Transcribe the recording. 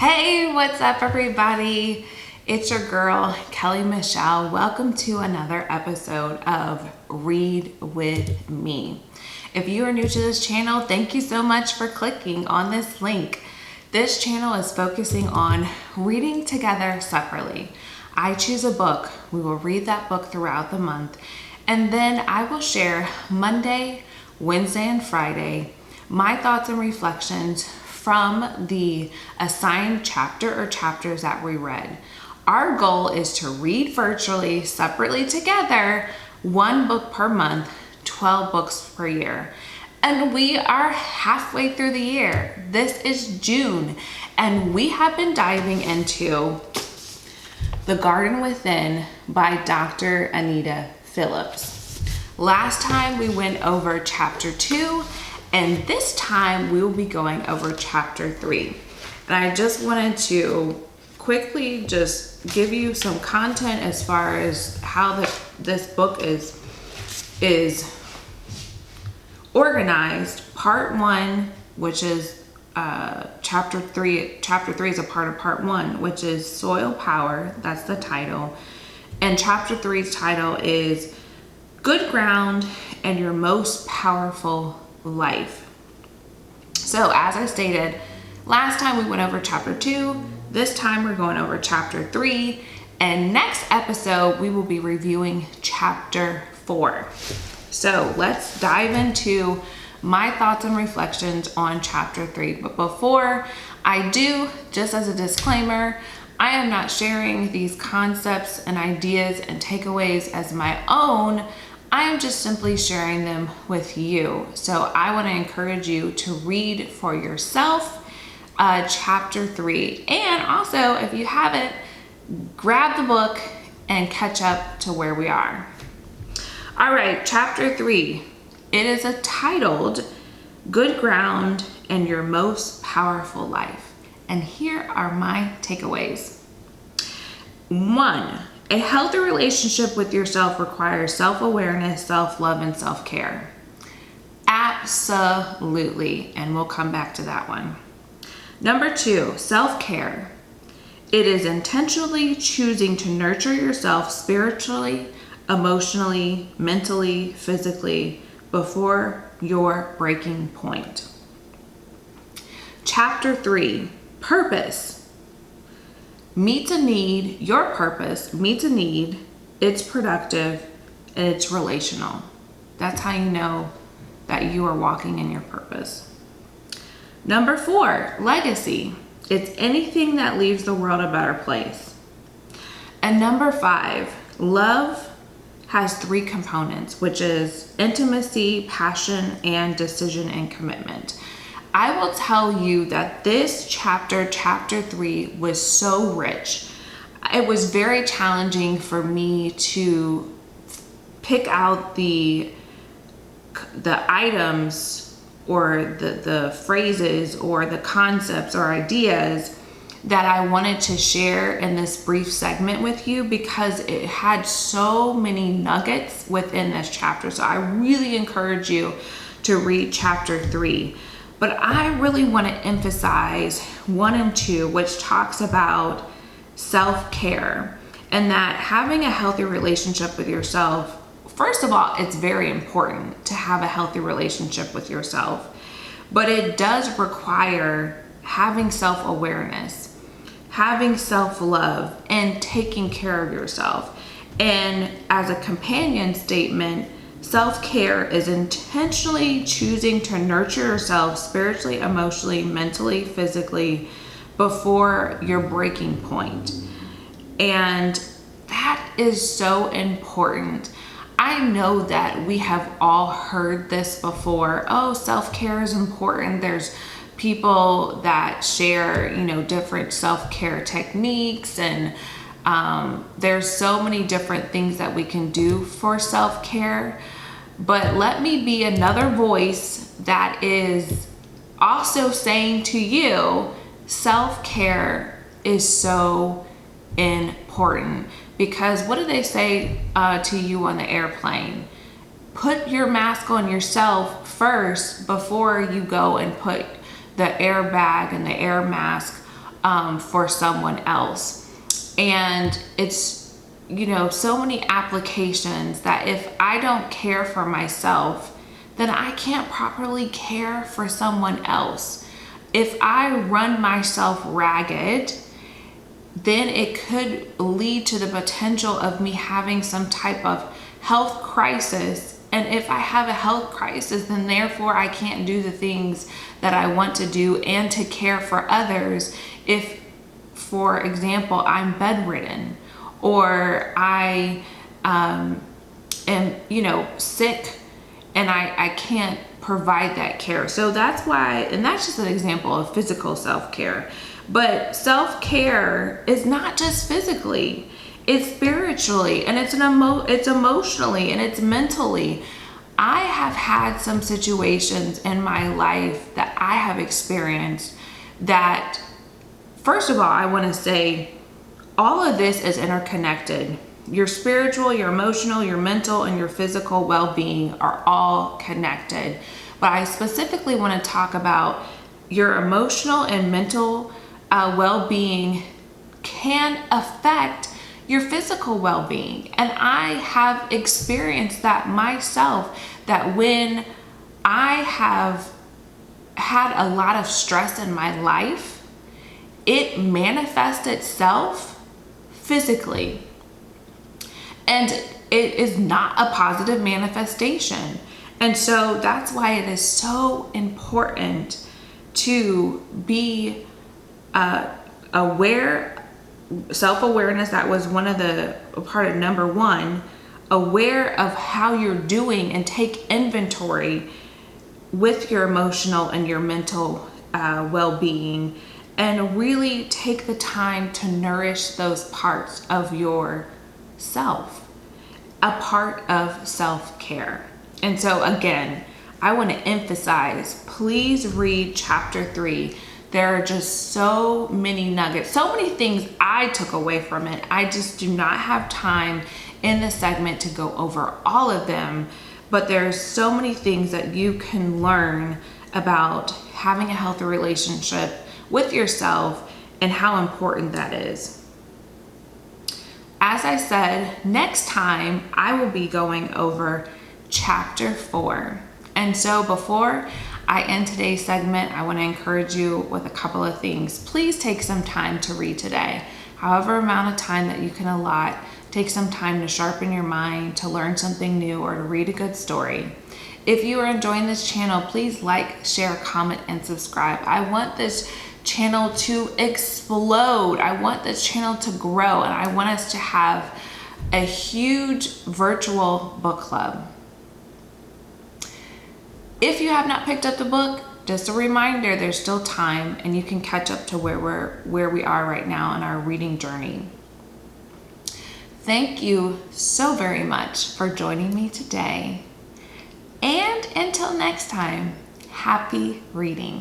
Hey, what's up, everybody? It's your girl, Kelly Michelle. Welcome to another episode of Read With Me. If you are new to this channel, thank you so much for clicking on this link. This channel is focusing on reading together separately. I choose a book. We will read that book throughout the month, and then I will share Monday, Wednesday, and Friday my thoughts and reflections from the assigned chapter or chapters that we read. Our goal is to read virtually, separately together, one book per month, 12 books per year. And we are halfway through the year. This is June, and we have been diving into The Garden Within by Dr. Anita Phillips. Last time we went over chapter 2, and this time we will be going over chapter 3. And I just wanted to quickly just give you some content as far as how this book is organized. Part 1, which is chapter 3. Chapter 3 is a part of part 1, which is Soil Power. That's the title. And chapter 3's title is Good Ground and Your Most Powerful Life. So as I stated, last time we went over chapter 2. This time we're going over chapter 3. And next episode, we will be reviewing chapter 4. So let's dive into my thoughts and reflections on chapter 3. But before I do, just as a disclaimer, I am not sharing these concepts and ideas and takeaways as my own. I am just simply sharing them with you. So I want to encourage you to read for yourself chapter 3. And also, if you haven't, grab the book and catch up to where we are. All right, chapter 3. It is titled Good Ground and Your Most Powerful Life. And here are my takeaways. 1. A healthy relationship with yourself requires self-awareness, self-love, and self-care. Absolutely, and we'll come back to that one. Number 2, self-care. It is intentionally choosing to nurture yourself spiritually, emotionally, mentally, physically before your breaking point. Chapter 3, purpose. Meets a need, your purpose meets a need, it's productive, and it's relational. That's how you know that you are walking in your purpose. Number 4, legacy. It's anything that leaves the world a better place. And number 5, love has 3 components, which is intimacy, passion, and decision and commitment. I will tell you that this chapter 3, was so rich. It was very challenging for me to pick out the items or the phrases or the concepts or ideas that I wanted to share in this brief segment with you, because it had so many nuggets within this chapter. So I really encourage you to read chapter 3. But I really want to emphasize 1 and 2, which talks about self-care, and that having a healthy relationship with yourself, first of all, it's very important to have a healthy relationship with yourself, but it does require having self-awareness, having self-love, and taking care of yourself. And as a companion statement, self-care is intentionally choosing to nurture yourself spiritually, emotionally, mentally, physically before your breaking point. And that is so important. I know that we have all heard this before. Oh, self-care is important. There's people that share, different self-care techniques, and there's so many different things that we can do for self-care. But let me be another voice that is also saying to you, self-care is so important. Because what do they say to you on the airplane? Put your mask on yourself first before you go and put the airbag and the air mask for someone else. And it's, so many applications that if I don't care for myself, then I can't properly care for someone else. If I run myself ragged, then it could lead to the potential of me having some type of health crisis. And if I have a health crisis, then therefore I can't do the things that I want to do and to care for others. If, for example, I'm bedridden or I am, sick and I can't provide that care. So that's why, and that's just an example of physical self-care. But self-care is not just physically, it's spiritually, and it's emotionally, and it's mentally. I have had some situations in my life that I have experienced that, first of all, I want to say all of this is interconnected. Your spiritual, your emotional, your mental, and your physical well-being are all connected. But I specifically want to talk about your emotional and mental well-being can affect your physical well-being. And I have experienced that myself, that when I have had a lot of stress in my life, it manifests itself physically. And it is not a positive manifestation. And so that's why it is so important to be aware. Self-awareness, that was part of number one, aware of how you're doing and take inventory with your emotional and your mental well-being, and really take the time to nourish those parts of yourself, a part of self-care. And so again, I want to emphasize, please read chapter 3. There are just so many nuggets, so many things I took away from it. I just do not have time in this segment to go over all of them, but there's so many things that you can learn about having a healthy relationship with yourself and how important that is. As I said, next time I will be going over chapter 4. And so before I end today's segment, I want to encourage you with a couple of things. Please take some time to read today. However amount of time that you can allot, take some time to sharpen your mind, to learn something new, or to read a good story. If you are enjoying this channel, please like, share, comment, and subscribe. I want this channel to explode. I want this channel to grow, and I want us to have a huge virtual book club. If you have not picked up the book, just a reminder, there's still time and you can catch up to where we are right now in our reading journey. Thank you so very much for joining me today. And until next time, happy reading.